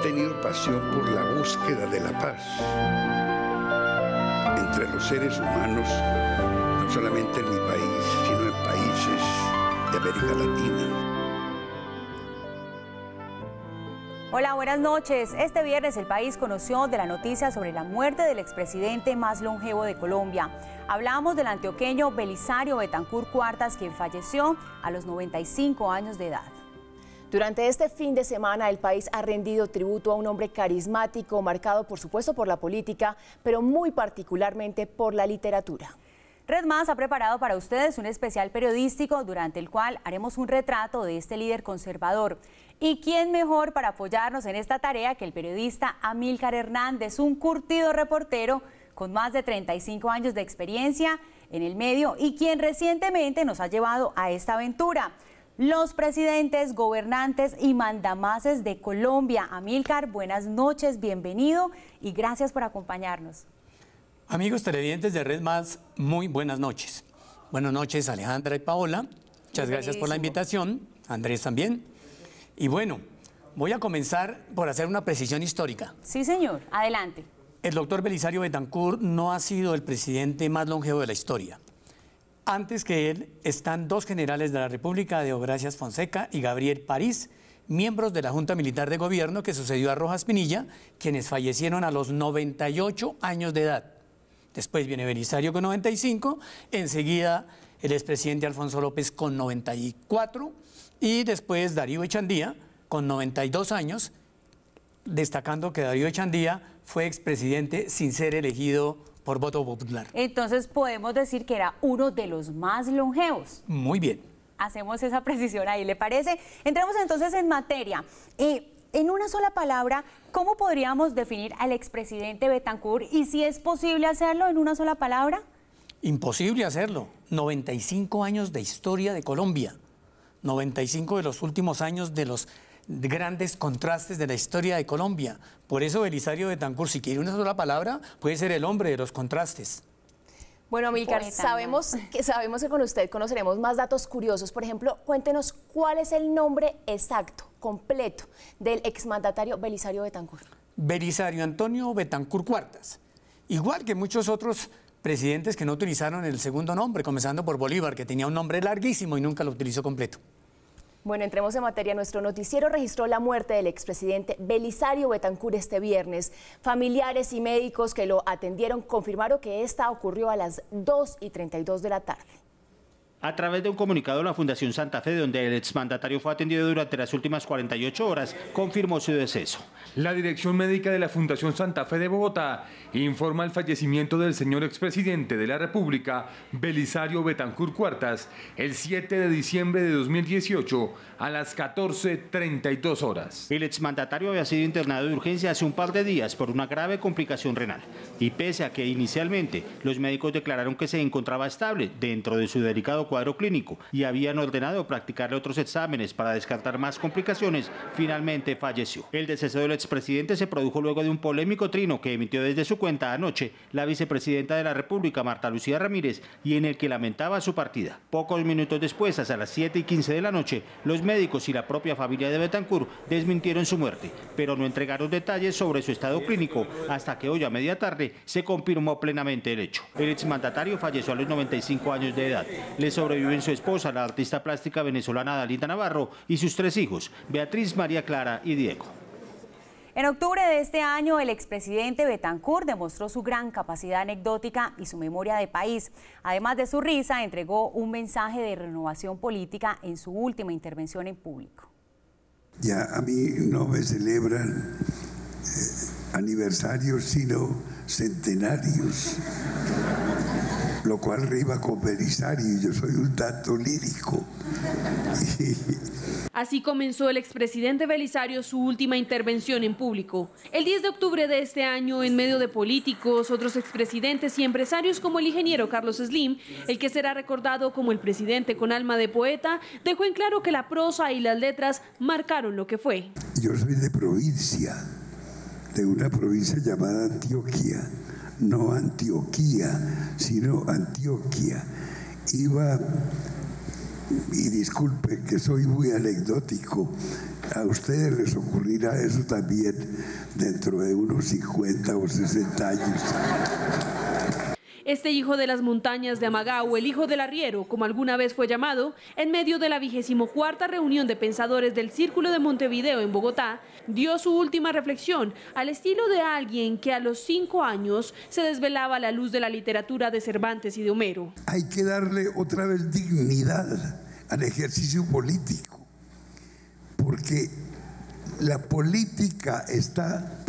tenido pasión por la búsqueda de la paz entre los seres humanos, no solamente en mi país, sino en países de América Latina. Hola, buenas noches. Este viernes el país conoció de la noticia sobre la muerte del expresidente más longevo de Colombia. Hablamos del antioqueño Belisario Betancur Cuartas, quien falleció a los 95 años de edad. Durante este fin de semana el país ha rendido tributo a un hombre carismático, marcado por supuesto por la política, pero muy particularmente por la literatura. Red Más ha preparado para ustedes un especial periodístico durante el cual haremos un retrato de este líder conservador. ¿Y quién mejor para apoyarnos en esta tarea que el periodista Amílcar Hernández, un curtido reportero con más de 35 años de experiencia en el medio y quien recientemente nos ha llevado a esta aventura? Los presidentes, gobernantes y mandamases de Colombia. Amílcar, buenas noches, bienvenido y gracias por acompañarnos. Amigos televidentes de Red Más, muy buenas noches. Buenas noches, Alejandra y Paola. Muchas gracias por la invitación. Andrés también. Y bueno, voy a comenzar por hacer una precisión histórica. Sí, señor. Adelante. El doctor Belisario Betancur no ha sido el presidente más longevo de la historia. Antes que él están dos generales de la República, Deogracias Fonseca y Gabriel París, miembros de la Junta Militar de Gobierno que sucedió a Rojas Pinilla, quienes fallecieron a los 98 años de edad. Después viene Belisario con 95, enseguida el expresidente Alfonso López con 94 y después Darío Echandía con 92 años, destacando que Darío Echandía fue expresidente sin ser elegido por voto popular. Entonces podemos decir que era uno de los más longevos. Muy bien. Hacemos esa precisión ahí, ¿le parece? Entremos entonces en materia. En una sola palabra, ¿cómo podríamos definir al expresidente Betancur y si es posible hacerlo en una sola palabra? Imposible hacerlo. 95 años de historia de Colombia. 95 de los últimos años de los grandes contrastes de la historia de Colombia. Por eso Belisario Betancur, si quiere una sola palabra, puede ser el hombre de los contrastes. Bueno, Amílcar, sabemos que con usted conoceremos más datos curiosos. Por ejemplo, cuéntenos cuál es el nombre exacto, completo, del exmandatario Belisario Betancur. Belisario Antonio Betancur Cuartas. Igual que muchos otros presidentes que no utilizaron el segundo nombre, comenzando por Bolívar, que tenía un nombre larguísimo y nunca lo utilizó completo. Bueno, entremos en materia. Nuestro noticiero registró la muerte del expresidente Belisario Betancur este viernes. Familiares y médicos que lo atendieron confirmaron que esta ocurrió a las 2:32 de la tarde. A través de un comunicado, la Fundación Santa Fe, donde el exmandatario fue atendido durante las últimas 48 horas, confirmó su deceso. La dirección médica de la Fundación Santa Fe de Bogotá informa el fallecimiento del señor expresidente de la República, Belisario Betancur Cuartas, el 7 de diciembre de 2018 a las 14:32 horas. El exmandatario había sido internado de urgencia hace un par de días por una grave complicación renal. Y pese a que inicialmente los médicos declararon que se encontraba estable dentro de su delicado cuadro clínico y habían ordenado practicarle otros exámenes para descartar más complicaciones, finalmente falleció. El deceso del expresidente se produjo luego de un polémico trino que emitió desde su cuenta anoche la vicepresidenta de la República, Marta Lucía Ramírez, y en el que lamentaba su partida. Pocos minutos después, a las 7:15 de la noche, los médicos y la propia familia de Betancur desmintieron su muerte, pero no entregaron detalles sobre su estado clínico hasta que hoy a media tarde se confirmó plenamente el hecho. El exmandatario falleció a los 95 años de edad. Le sobreviven su esposa, la artista plástica venezolana Dalita Navarro, y sus 3 hijos, Beatriz, María Clara y Diego. En octubre de este año, el expresidente Betancur demostró su gran capacidad anecdótica y su memoria de país. Además de su risa, entregó un mensaje de renovación política en su última intervención en público. Ya a mí no me celebran aniversarios, sino centenarios, lo cual rima con Belisario, y yo soy un tanto lírico. Así comenzó el expresidente Belisario su última intervención en público. El 10 de octubre de este año, en medio de políticos, otros expresidentes y empresarios como el ingeniero Carlos Slim, el que será recordado como el presidente con alma de poeta, dejó en claro que la prosa y las letras marcaron lo que fue. Yo soy de provincia, de una provincia llamada Antioquia, no Antioquía, sino Antioquia. Iba, y disculpe que soy muy anecdótico, A ustedes les ocurrirá eso también dentro de unos 50 o 60 años. Este hijo de las montañas de Amagá, o el hijo del arriero, como alguna vez fue llamado, en medio de la 24ª reunión de pensadores del Círculo de Montevideo en Bogotá, dio su última reflexión al estilo de alguien que a los 5 años se desvelaba a la luz de la literatura de Cervantes y de Homero. Hay que darle otra vez dignidad al ejercicio político, porque la política está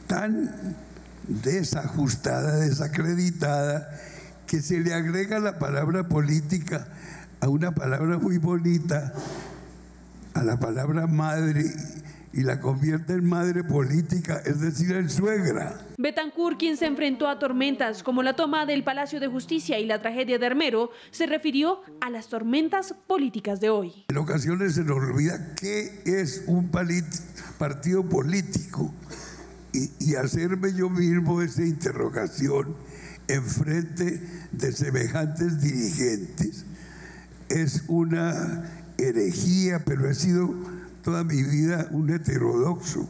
tan desajustada, desacreditada, que se le agrega la palabra política a una palabra muy bonita, a la palabra madre, y la convierte en madre política, es decir, en suegra. Betancur, quien se enfrentó a tormentas como la toma del Palacio de Justicia y la tragedia de Armero, se refirió a las tormentas políticas de hoy. En ocasiones se nos olvida qué es un partido político. Y hacerme yo mismo esa interrogación en frente de semejantes dirigentes es una herejía, pero he sido toda mi vida un heterodoxo,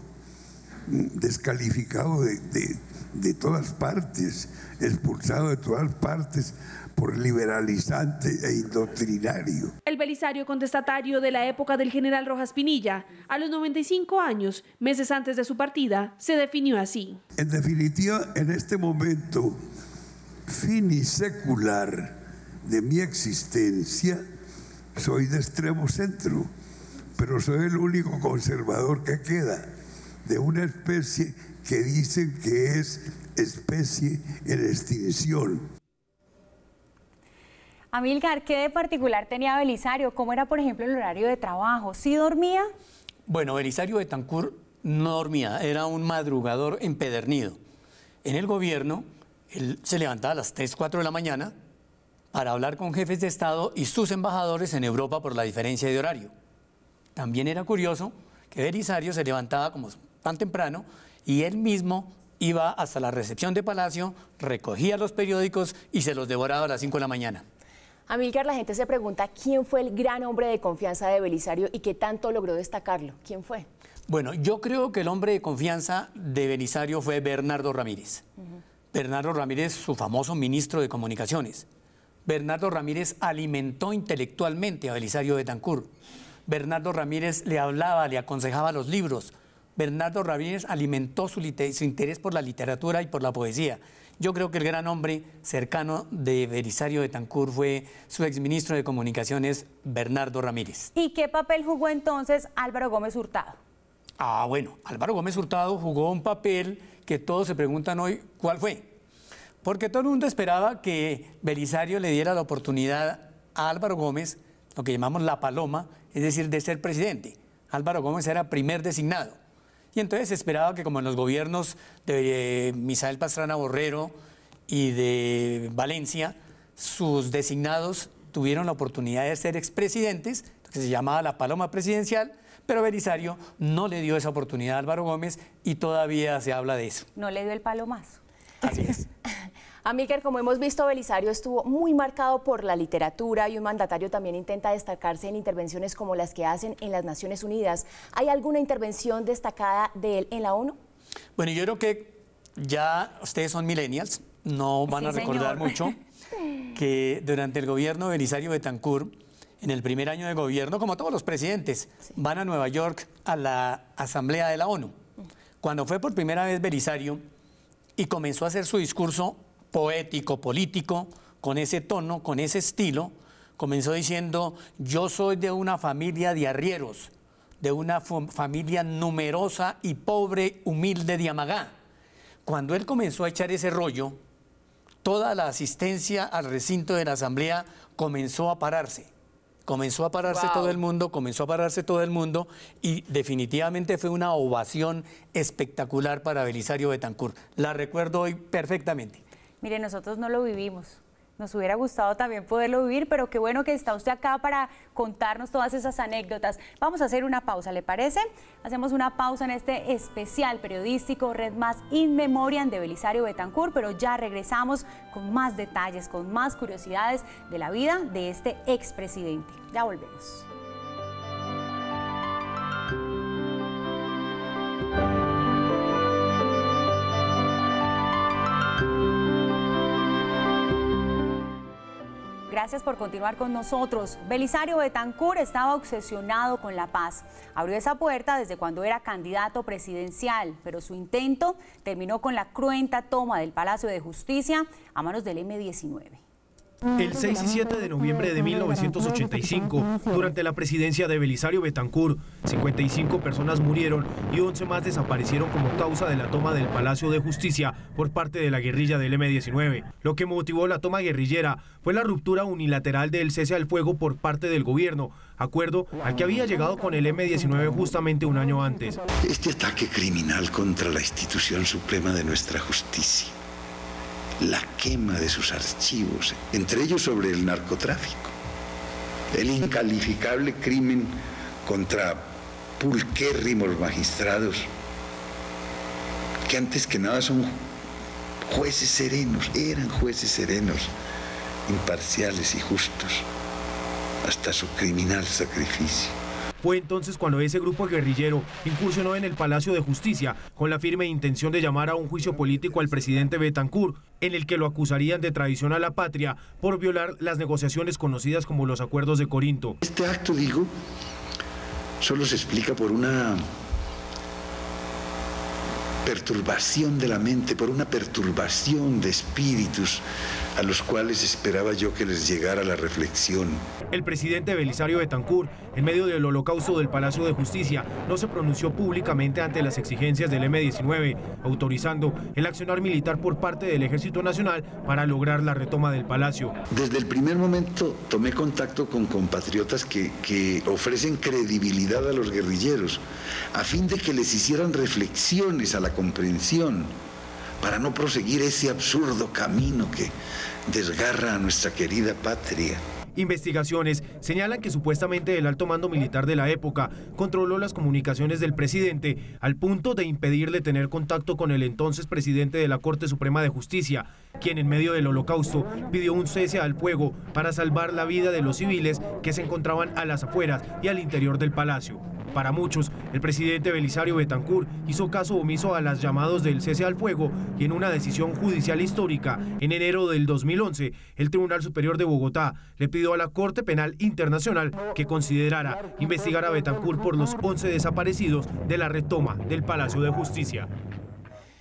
descalificado de todas partes, expulsado de todas partes por liberalizante e indoctrinario. El Belisario contestatario de la época del general Rojas Pinilla, a los 95 años, meses antes de su partida, se definió así. En definitiva, en este momento finisecular de mi existencia, soy de extremo centro, pero soy el único conservador que queda de una especie que dicen que es especie en extinción. Amílcar, ¿qué de particular tenía Belisario? ¿Cómo era, por ejemplo, el horario de trabajo? ¿Sí dormía? Bueno, Belisario Betancur no dormía, era un madrugador empedernido. En el gobierno, él se levantaba a las 3, 4 de la mañana para hablar con jefes de Estado y sus embajadores en Europa por la diferencia de horario. También era curioso que Belisario se levantaba como tan temprano y él mismo iba hasta la recepción de Palacio, recogía los periódicos y se los devoraba a las 5 de la mañana. Amílcar, la gente se pregunta quién fue el gran hombre de confianza de Belisario y qué tanto logró destacarlo. ¿Quién fue? Bueno, yo creo que el hombre de confianza de Belisario fue Bernardo Ramírez. Bernardo Ramírez, su famoso ministro de Comunicaciones. Bernardo Ramírez alimentó intelectualmente a Belisario Betancur. Bernardo Ramírez le hablaba, le aconsejaba los libros. Bernardo Ramírez alimentó su interés por la literatura y por la poesía. Yo creo que el gran hombre cercano de Belisario Betancur fue su exministro de Comunicaciones, Bernardo Ramírez. ¿Y qué papel jugó entonces Álvaro Gómez Hurtado? Bueno, Álvaro Gómez Hurtado jugó un papel que todos se preguntan hoy cuál fue. Porque todo el mundo esperaba que Belisario le diera la oportunidad a Álvaro Gómez, lo que llamamos la paloma, es decir, de ser presidente. Álvaro Gómez era primer designado. Y entonces se esperaba que, como en los gobiernos de Misael Pastrana Borrero y de Valencia, sus designados tuvieron la oportunidad de ser expresidentes, que se llamaba la paloma presidencial, pero Belisario no le dio esa oportunidad a Álvaro Gómez y todavía se habla de eso. No le dio el palomazo. Así es. Amílcar, como hemos visto, Belisario estuvo muy marcado por la literatura y un mandatario también intenta destacarse en intervenciones como las que hacen en las Naciones Unidas. ¿Hay alguna intervención destacada de él en la ONU? Bueno, yo creo que ya ustedes son millennials, no van a recordar mucho que durante el gobierno de Belisario Betancur, en el primer año de gobierno, como todos los presidentes, van a Nueva York a la Asamblea de la ONU. Cuando fue por primera vez Belisario y comenzó a hacer su discurso poético, político, con ese tono, con ese estilo, comenzó diciendo: yo soy de una familia de arrieros, de una familia numerosa y pobre, humilde de Amagá. Cuando él comenzó a echar ese rollo, toda la asistencia al recinto de la Asamblea comenzó a pararse. Comenzó a pararse todo el mundo, y definitivamente fue una ovación espectacular para Belisario Betancur. La recuerdo hoy perfectamente. Mire, nosotros no lo vivimos. Nos hubiera gustado también poderlo vivir, pero qué bueno que está usted acá para contarnos todas esas anécdotas. Vamos a hacer una pausa, ¿le parece? Hacemos una pausa en este especial periodístico Red Más In Memoriam de Belisario Betancur, pero ya regresamos con más detalles, con más curiosidades de la vida de este expresidente. Ya volvemos. gracias por continuar con nosotros. Belisario Betancur estaba obsesionado con la paz. Abrió esa puerta desde cuando era candidato presidencial, pero su intento terminó con la cruenta toma del Palacio de Justicia a manos del M-19. El 6 y 7 de noviembre de 1985, durante la presidencia de Belisario Betancur, 55 personas murieron y 11 más desaparecieron como causa de la toma del Palacio de Justicia por parte de la guerrilla del M-19. Lo que motivó la toma guerrillera fue la ruptura unilateral del cese al fuego por parte del gobierno, acuerdo al que había llegado con el M-19 justamente un año antes. Este ataque criminal contra la institución suprema de nuestra justicia, la quema de sus archivos, entre ellos sobre el narcotráfico, el incalificable crimen contra pulquérrimos magistrados, que antes que nada son jueces serenos, eran jueces serenos, imparciales y justos, hasta su criminal sacrificio. Fue entonces cuando ese grupo guerrillero incursionó en el Palacio de Justicia con la firme intención de llamar a un juicio político al presidente Betancur, en el que lo acusarían de traición a la patria por violar las negociaciones conocidas como los Acuerdos de Corinto. Este acto, digo, solo se explica por una perturbación de la mente, por una perturbación de espíritus a los cuales esperaba yo que les llegara la reflexión. El presidente Belisario Betancur, en medio del holocausto del Palacio de Justicia, no se pronunció públicamente ante las exigencias del M-19, autorizando el accionar militar por parte del Ejército Nacional para lograr la retoma del palacio. Desde el primer momento tomé contacto con compatriotas que ofrecen credibilidad a los guerrilleros, a fin de que les hicieran reflexiones a la comprensión, para no proseguir ese absurdo camino que desgarra a nuestra querida patria. Investigaciones señalan que supuestamente el alto mando militar de la época controló las comunicaciones del presidente al punto de impedirle tener contacto con el entonces presidente de la Corte Suprema de Justicia, quien en medio del holocausto pidió un cese al fuego para salvar la vida de los civiles que se encontraban a las afueras y al interior del palacio. Para muchos, el presidente Belisario Betancur hizo caso omiso a los llamados del cese al fuego y en una decisión judicial histórica, en enero del 2011, el Tribunal Superior de Bogotá le pidió a la Corte Penal Internacional que considerara investigar a Betancur por los 11 desaparecidos de la retoma del Palacio de Justicia.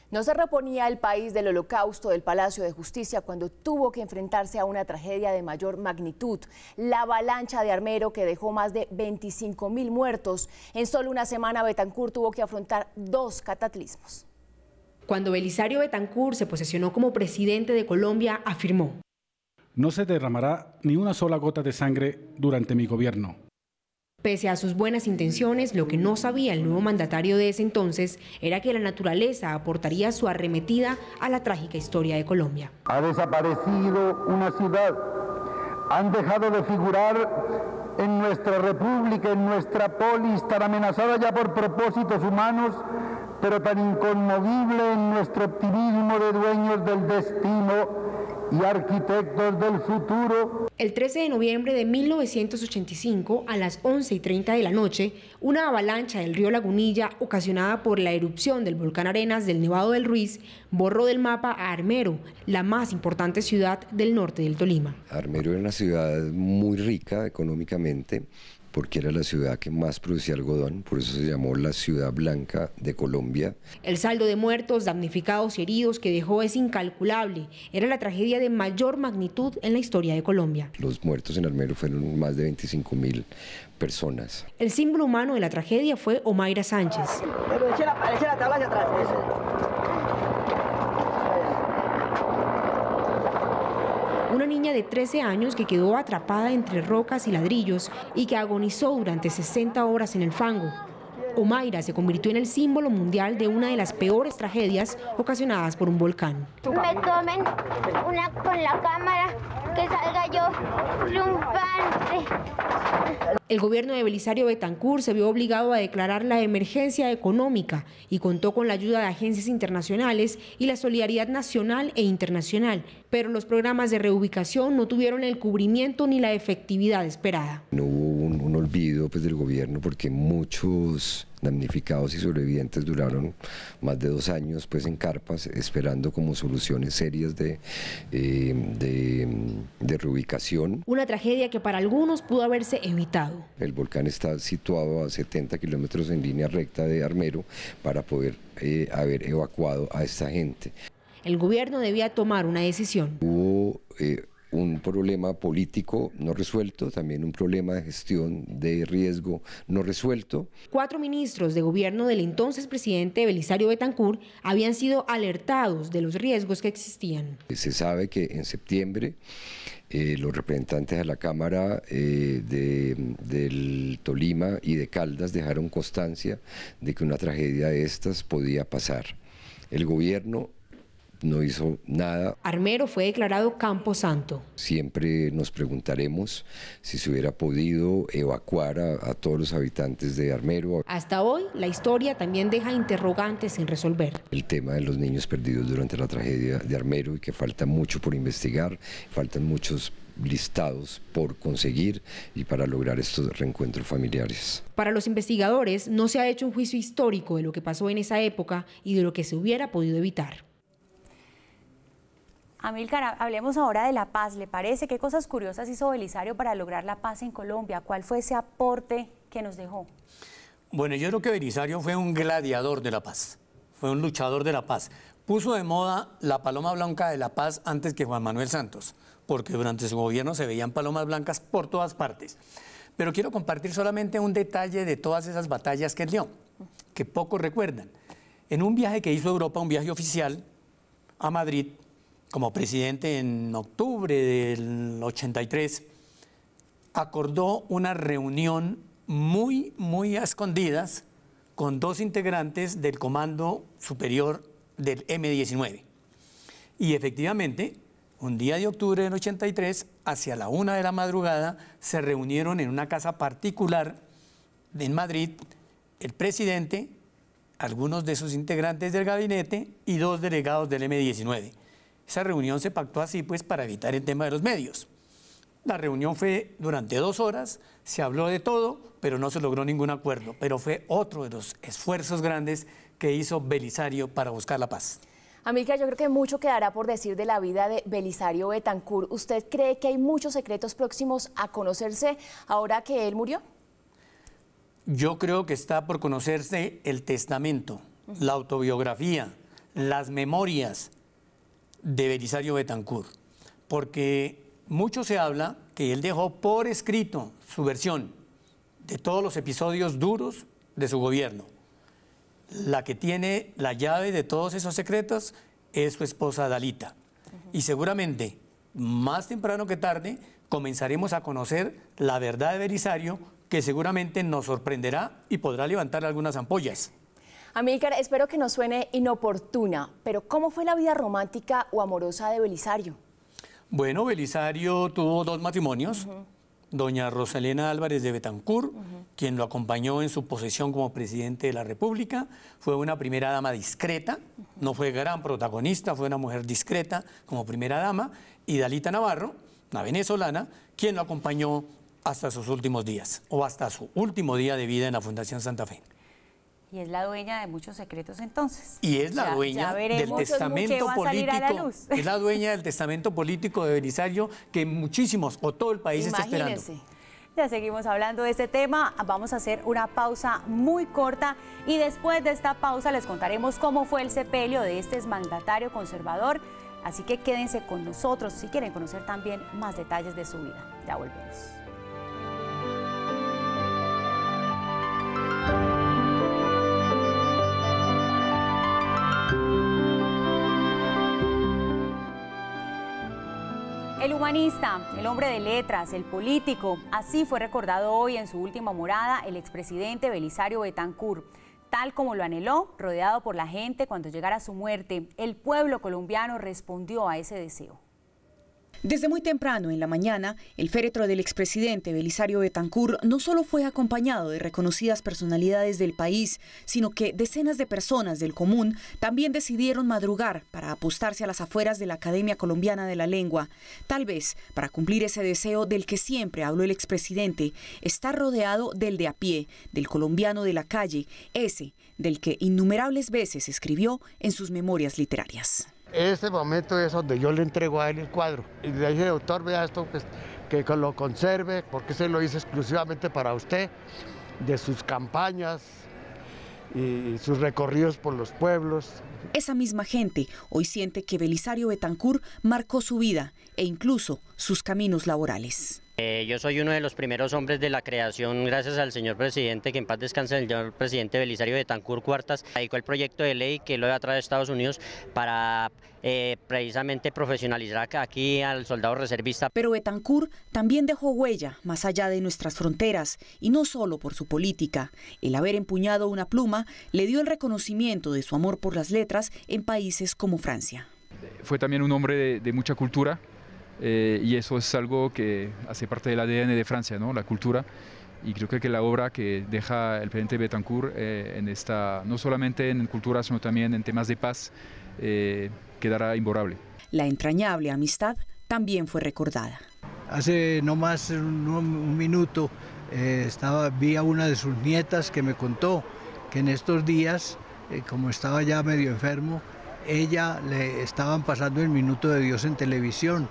No se reponía el país del holocausto del Palacio de Justicia cuando tuvo que enfrentarse a una tragedia de mayor magnitud, la avalancha de Armero que dejó más de 25.000 muertos. En solo una semana Betancur tuvo que afrontar 2 cataclismos. Cuando Belisario Betancur se posesionó como presidente de Colombia, afirmó: no se derramará ni una sola gota de sangre durante mi gobierno. Pese a sus buenas intenciones, lo que no sabía el nuevo mandatario de ese entonces era que la naturaleza aportaría su arremetida a la trágica historia de Colombia. Ha desaparecido una ciudad, han dejado de figurar en nuestra república, en nuestra polis, tan amenazada ya por propósitos humanos, pero tan inconmovible en nuestro optimismo de dueños del destino y arquitectos del futuro. El 13 de noviembre de 1985, a las 11:30 de la noche, una avalancha del río Lagunilla, ocasionada por la erupción del volcán Arenas del Nevado del Ruiz, borró del mapa a Armero, la más importante ciudad del norte del Tolima. Armero era una ciudad muy rica económicamente, porque era la ciudad que más producía algodón, por eso se llamó la ciudad blanca de Colombia. El saldo de muertos, damnificados y heridos que dejó es incalculable. Era la tragedia de mayor magnitud en la historia de Colombia. Los muertos en Armero fueron más de 25.000 personas. El símbolo humano de la tragedia fue Omaira Sánchez. Pero eche la tabla hacia atrás. Una niña de 13 años que quedó atrapada entre rocas y ladrillos y que agonizó durante 60 horas en el fango. Omaira se convirtió en el símbolo mundial de una de las peores tragedias ocasionadas por un volcán. Me tomen una con la cámara, que salga yo triunfante. El gobierno de Belisario Betancur se vio obligado a declarar la emergencia económica y contó con la ayuda de agencias internacionales y la solidaridad nacional e internacional, pero los programas de reubicación no tuvieron el cubrimiento ni la efectividad esperada. No hubo un olvido pues, del gobierno, porque muchos damnificados y sobrevivientes duraron más de 2 años pues, en carpas esperando como soluciones serias de reubicación. Una tragedia que para algunos pudo haberse evitado. El volcán está situado a 70 kilómetros en línea recta de Armero para poder haber evacuado a esta gente. El gobierno debía tomar una decisión. Hubo un problema político no resuelto, también un problema de gestión de riesgo no resuelto. 4 ministros de gobierno del entonces presidente Belisario Betancur habían sido alertados de los riesgos que existían. Se sabe que en septiembre los representantes de la Cámara del Tolima y de Caldas dejaron constancia de que una tragedia de estas podía pasar. El gobierno no hizo nada. Armero fue declarado camposanto. Siempre nos preguntaremos si se hubiera podido evacuar a todos los habitantes de Armero. Hasta hoy, la historia también deja interrogantes sin resolver. El tema de los niños perdidos durante la tragedia de Armero y que falta mucho por investigar, faltan muchos listados por conseguir y para lograr estos reencuentros familiares. Para los investigadores no se ha hecho un juicio histórico de lo que pasó en esa época y de lo que se hubiera podido evitar. Amílcar, hablemos ahora de la paz. ¿Le parece? ¿Qué cosas curiosas hizo Belisario para lograr la paz en Colombia? ¿Cuál fue ese aporte que nos dejó? Bueno, yo creo que Belisario fue un gladiador de la paz, fue un luchador de la paz. Puso de moda la paloma blanca de la paz antes que Juan Manuel Santos, porque durante su gobierno se veían palomas blancas por todas partes. Pero quiero compartir solamente un detalle de todas esas batallas que él dio, que pocos recuerdan. En un viaje que hizo a Europa, un viaje oficial a Madrid, como presidente en octubre del 83, acordó una reunión muy a escondidas con 2 integrantes del Comando Superior del M-19. Y efectivamente, un día de octubre del 83, hacia la 1 de la madrugada, se reunieron en una casa particular en Madrid el presidente, algunos de sus integrantes del gabinete y 2 delegados del M-19. Esa reunión se pactó así pues para evitar el tema de los medios. La reunión fue durante 2 horas, se habló de todo, pero no se logró ningún acuerdo. Pero fue otro de los esfuerzos grandes que hizo Belisario para buscar la paz. Amílcar, yo creo que mucho quedará por decir de la vida de Belisario Betancur. ¿Usted cree que hay muchos secretos próximos a conocerse ahora que él murió? Yo creo que está por conocerse el testamento, la autobiografía, las memorias de Belisario Betancur, porque mucho se habla que él dejó por escrito su versión de todos los episodios duros de su gobierno. La que tiene la llave de todos esos secretos es su esposa Dalita. Y seguramente, más temprano que tarde, comenzaremos a conocer la verdad de Belisario, que seguramente nos sorprenderá y podrá levantar algunas ampollas. Amílcar, espero que no suene inoportuna, pero ¿cómo fue la vida romántica o amorosa de Belisario? Bueno, Belisario tuvo 2 matrimonios. Doña Rosalena Álvarez de Betancur, quien lo acompañó en su posesión como presidente de la República, fue una primera dama discreta, no fue gran protagonista, fue una mujer discreta como primera dama, y Dalita Navarro, una venezolana, quien lo acompañó hasta sus últimos días, o hasta su último día de vida en la Fundación Santa Fe. Y es la dueña de muchos secretos entonces. Y es la dueña del testamento político. Es la dueña del testamento político de Belisario que muchísimos o todo el país está esperando. Ya seguimos hablando de este tema. Vamos a hacer una pausa muy corta y después de esta pausa les contaremos cómo fue el sepelio de este exmandatario conservador. Así que quédense con nosotros si quieren conocer también más detalles de su vida. Ya volvemos. El humanista, el hombre de letras, el político, así fue recordado hoy en su última morada el expresidente Belisario Betancur. Tal como lo anheló, rodeado por la gente cuando llegara su muerte, el pueblo colombiano respondió a ese deseo. Desde muy temprano en la mañana, el féretro del expresidente Belisario Betancur no solo fue acompañado de reconocidas personalidades del país, sino que decenas de personas del común también decidieron madrugar para apostarse a las afueras de la Academia Colombiana de la Lengua, tal vez para cumplir ese deseo del que siempre habló el expresidente, estar rodeado del de a pie, del colombiano de la calle, ese del que innumerables veces escribió en sus memorias literarias. Este momento es donde yo le entrego a él el cuadro y le dije, doctor, vea esto, pues, que lo conserve, porque se lo hice exclusivamente para usted, de sus campañas y sus recorridos por los pueblos. Esa misma gente hoy siente que Belisario Betancur marcó su vida e incluso sus caminos laborales. Yo soy uno de los primeros hombres de la creación, gracias al señor presidente, que en paz descanse, el señor presidente Belisario Betancur Cuartas, radicó el proyecto de ley que lo había traído a Estados Unidos para precisamente profesionalizar aquí al soldado reservista. Pero Betancur también dejó huella más allá de nuestras fronteras, y no solo por su política. El haber empuñado una pluma le dio el reconocimiento de su amor por las letras en países como Francia. Fue también un hombre de mucha cultura. Y eso es algo que hace parte del ADN de Francia, ¿no? La cultura, y creo que la obra que deja el presidente Betancur en esta, no solamente en cultura, sino también en temas de paz, quedará imborrable. La entrañable amistad también fue recordada. Hace no más un minuto vi a una de sus nietas que me contó que en estos días, como estaba ya medio enfermo, ella le estaban pasando el Minuto de Dios en televisión.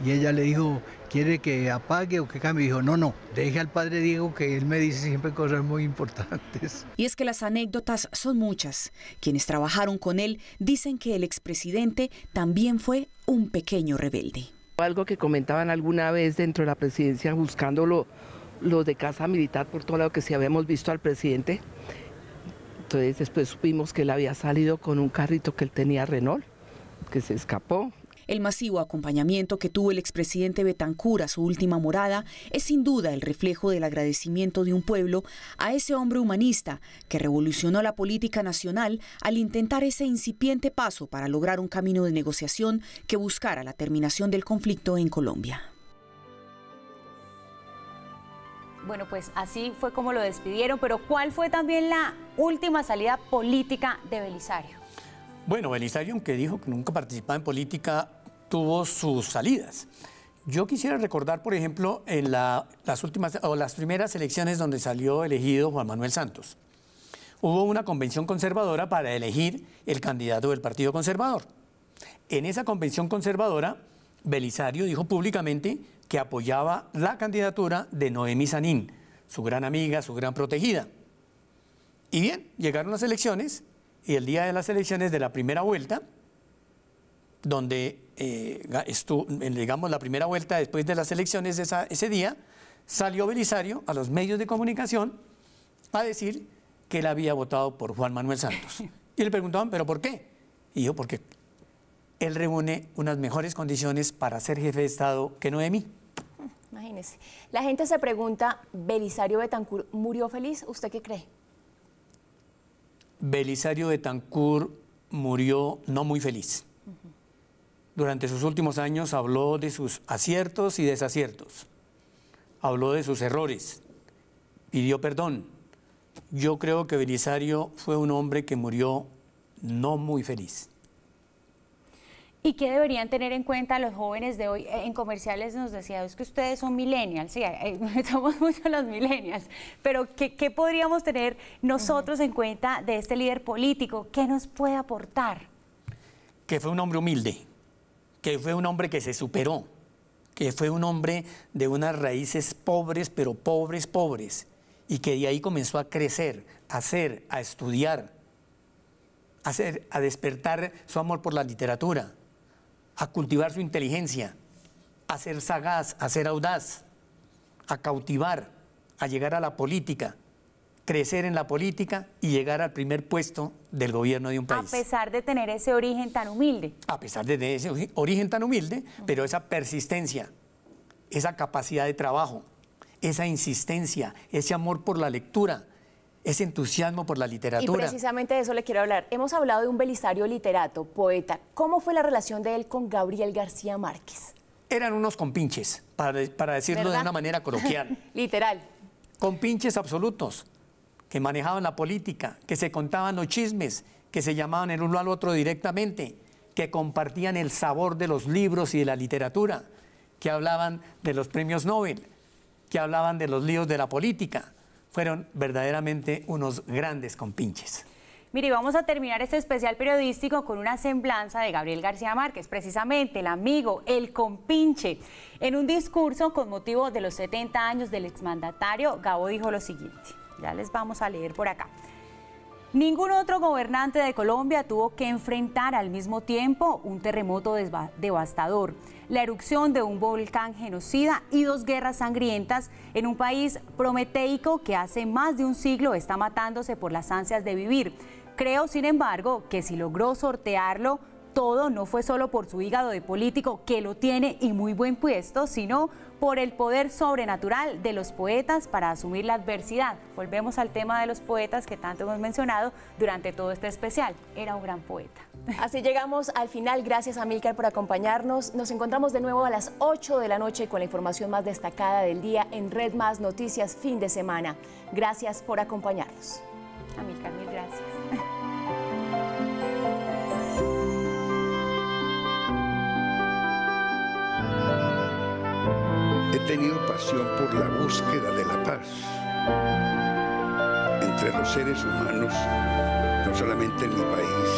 Y ella le dijo, ¿quiere que apague o que cambie? Y dijo, no, deje al padre Diego, que él me dice siempre cosas muy importantes. Y es que las anécdotas son muchas. Quienes trabajaron con él dicen que el expresidente también fue un pequeño rebelde. Algo que comentaban alguna vez dentro de la presidencia, buscando lo de casa militar por todo lado que sí habíamos visto al presidente. Entonces después supimos que él había salido con un carrito que él tenía Renault, que se escapó. El masivo acompañamiento que tuvo el expresidente Betancur a su última morada es sin duda el reflejo del agradecimiento de un pueblo a ese hombre humanista que revolucionó la política nacional al intentar ese incipiente paso para lograr un camino de negociación que buscara la terminación del conflicto en Colombia. Bueno, pues así fue como lo despidieron, pero ¿cuál fue también la última salida política de Belisario? Bueno, Belisario, aunque dijo que nunca participaba en política, tuvo sus salidas. Yo quisiera recordar, por ejemplo, en las primeras elecciones donde salió elegido Juan Manuel Santos. Hubo una convención conservadora para elegir el candidato del Partido Conservador. En esa convención conservadora, Belisario dijo públicamente que apoyaba la candidatura de Noemí Sanín, su gran amiga, su gran protegida. Y bien, llegaron las elecciones, y el día de las elecciones de la primera vuelta, donde digamos la primera vuelta después de las elecciones ese día, salió Belisario a los medios de comunicación a decir que él había votado por Juan Manuel Santos. Y le preguntaban, ¿pero por qué? Y dijo, porque él reúne unas mejores condiciones para ser jefe de Estado que Noemí. Imagínese. La gente se pregunta, ¿Belisario Betancur murió feliz? ¿Usted qué cree? Belisario Betancur murió no muy feliz. Durante sus últimos años habló de sus aciertos y desaciertos. Habló de sus errores. Pidió perdón. Yo creo que Belisario fue un hombre que murió no muy feliz. ¿Y qué deberían tener en cuenta los jóvenes de hoy? En comerciales nos decía, es que ustedes son millennials, sí, somos muchos los millennials, pero ¿qué podríamos tener nosotros en cuenta de este líder político? ¿Qué nos puede aportar? Que fue un hombre humilde, que fue un hombre que se superó, que fue un hombre de unas raíces pobres, pero pobres, y que de ahí comenzó a crecer, a hacer, a estudiar, a despertar su amor por la literatura, a cultivar su inteligencia, a ser sagaz, a ser audaz, a cautivar, a llegar a la política, crecer en la política y llegar al primer puesto del gobierno de un país. A pesar de tener ese origen tan humilde. A pesar de tener ese origen tan humilde, pero esa persistencia, esa capacidad de trabajo, esa insistencia, ese amor por la lectura, ese entusiasmo por la literatura. Y precisamente de eso le quiero hablar. Hemos hablado de un Belisario literato, poeta. ¿Cómo fue la relación de él con Gabriel García Márquez? eran unos compinches, para decirlo ¿verdad? de una manera coloquial. Literal. Compinches absolutos, que manejaban la política, que se contaban los chismes, que se llamaban el uno al otro directamente, que compartían el sabor de los libros y de la literatura, que hablaban de los premios Nobel, que hablaban de los líos de la política. Fueron verdaderamente unos grandes compinches. Mire, vamos a terminar este especial periodístico con una semblanza de Gabriel García Márquez, precisamente el amigo, el compinche. En un discurso con motivo de los 70 años del exmandatario, Gabo dijo lo siguiente, ya les vamos a leer por acá. Ningún otro gobernante de Colombia tuvo que enfrentar al mismo tiempo un terremoto devastador, la erupción de un volcán genocida y 2 guerras sangrientas en un país prometeico que hace más de un siglo está matándose por las ansias de vivir. Creo, sin embargo, que si logró sortearlo todo, no fue solo por su hígado de político, que lo tiene y muy buen puesto, sino por el poder sobrenatural de los poetas para asumir la adversidad. Volvemos al tema de los poetas que tanto hemos mencionado durante todo este especial. Era un gran poeta. Así llegamos al final. Gracias a Amílcar por acompañarnos. Nos encontramos de nuevo a las 8 de la noche con la información más destacada del día en Red Más Noticias fin de semana. Gracias por acompañarnos. Amílcar, mil gracias. He tenido pasión por la búsqueda de la paz entre los seres humanos, no solamente en mi país,